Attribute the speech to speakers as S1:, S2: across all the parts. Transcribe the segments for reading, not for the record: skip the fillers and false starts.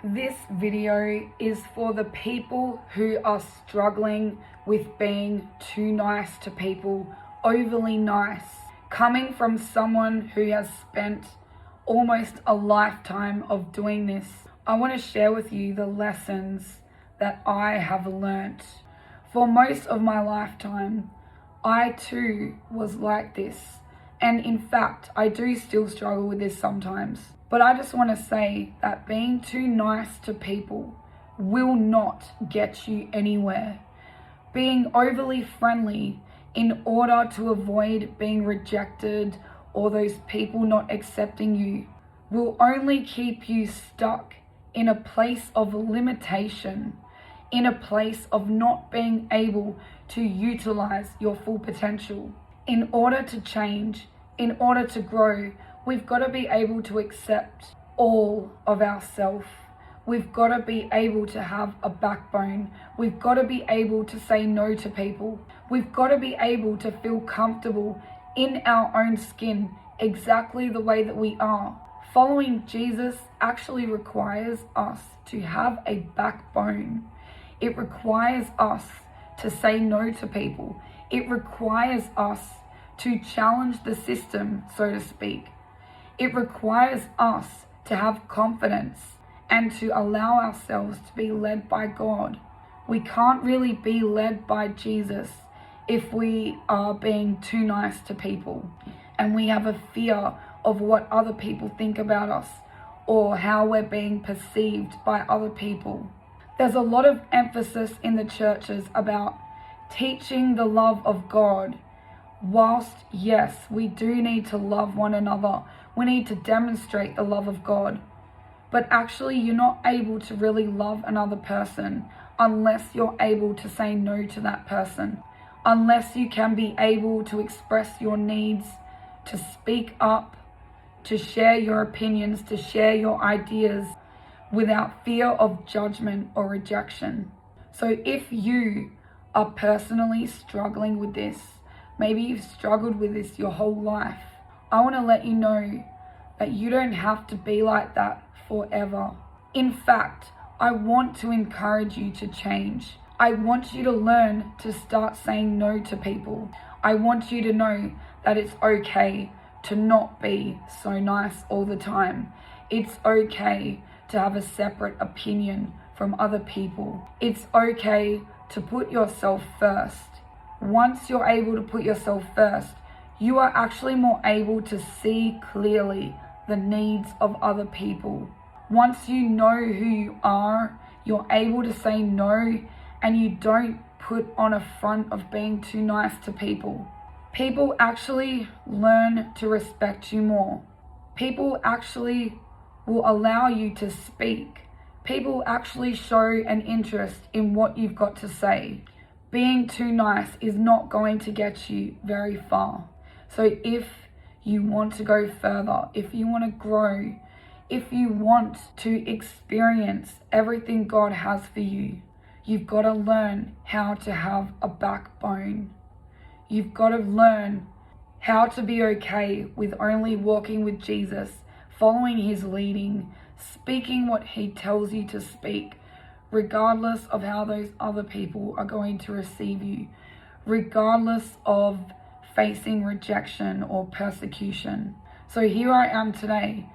S1: This video is for the people who are struggling with being too nice to people, overly nice. Coming from someone who has spent almost a lifetime of doing this, I want to share with you the lessons that I have learnt. For most of my lifetime, I too was like this. And in fact, I do still struggle with this sometimes. But I just want to say that being too nice to people will not get you anywhere. Being overly friendly in order to avoid being rejected or those people not accepting you will only keep you stuck in a place of limitation, in a place of not being able to utilize your full potential. In order to change, in order to grow, we've got to be able to accept all of ourselves. We've got to be able to have a backbone. We've got to be able to say no to people. We've got to be able to feel comfortable in our own skin exactly the way that we are. Following Jesus actually requires us to have a backbone. It requires us to say no to people. It requires us to challenge the system, so to speak. It requires us to have confidence and to allow ourselves to be led by God. We can't really be led by Jesus if we are being too nice to people and we have a fear of what other people think about us or how we're being perceived by other people. There's a lot of emphasis in the churches about teaching the love of God. Whilst, yes, we do need to love one another, we need to demonstrate the love of God. But actually, you're not able to really love another person unless you're able to say no to that person. Unless you can be able to express your needs, to speak up, to share your opinions, to share your ideas without fear of judgment or rejection. So if you are personally struggling with this, maybe you've struggled with this your whole life, I want to let you know that you don't have to be like that forever. In fact, I want to encourage you to change. I want you to learn to start saying no to people. I want you to know that it's okay to not be so nice all the time. It's okay to have a separate opinion from other people. It's okay to put yourself first. Once you're able to put yourself first, you are actually more able to see clearly the needs of other people. Once you know who you are, you're able to say no, and you don't put on a front of being too nice to people. People actually learn to respect you more. People actually will allow you to speak. People actually show an interest in what you've got to say. Being too nice is not going to get you very far. So if you want to go further, if you want to grow, if you want to experience everything God has for you, you've got to learn how to have a backbone. You've got to learn how to be okay with only walking with Jesus, following his leading, speaking what he tells you to speak, regardless of how those other people are going to receive you, regardless of facing rejection or persecution. So here I am today.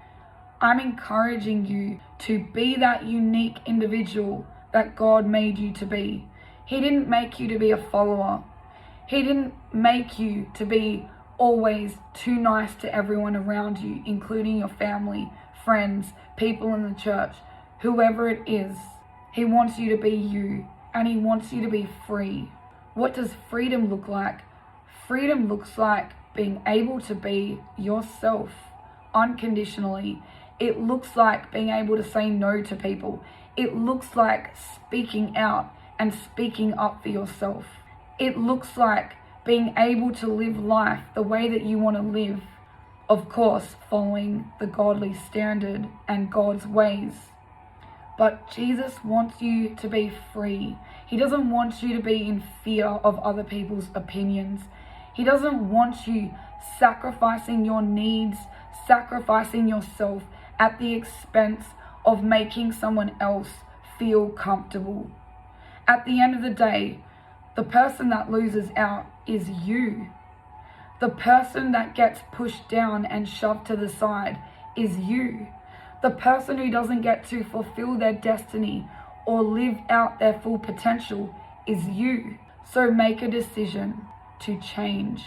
S1: I'm encouraging you to be that unique individual that God made you to be. He didn't make you to be a follower. He didn't make you to be always too nice to everyone around you, including your family, friends, people in the church, whoever it is. He wants you to be you, and he wants you to be free. What does freedom look like? Freedom looks like being able to be yourself unconditionally. It looks like being able to say no to people. It looks like speaking out and speaking up for yourself. It looks like being able to live life the way that you want to live. Of course, following the godly standard and God's ways. But Jesus wants you to be free. He doesn't want you to be in fear of other people's opinions. He doesn't want you sacrificing your needs, sacrificing yourself at the expense of making someone else feel comfortable. At the end of the day, the person that loses out is you. The person that gets pushed down and shoved to the side is you. The person who doesn't get to fulfill their destiny or live out their full potential is you. So make a decision to change.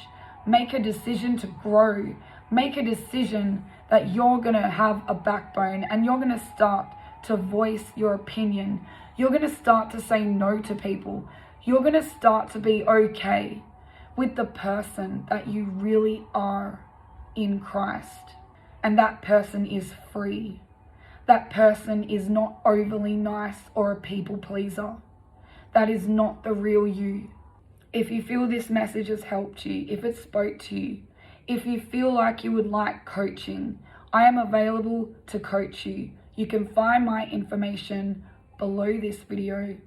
S1: Make a decision to grow. Make a decision that you're going to have a backbone and you're going to start to voice your opinion. You're going to start to say no to people. You're going to start to be okay with the person that you really are in Christ. And that person is free. That person is not overly nice or a people pleaser. That is not the real you. If you feel this message has helped you, if it spoke to you, if you feel like you would like coaching, I am available to coach you. You can find my information below this video.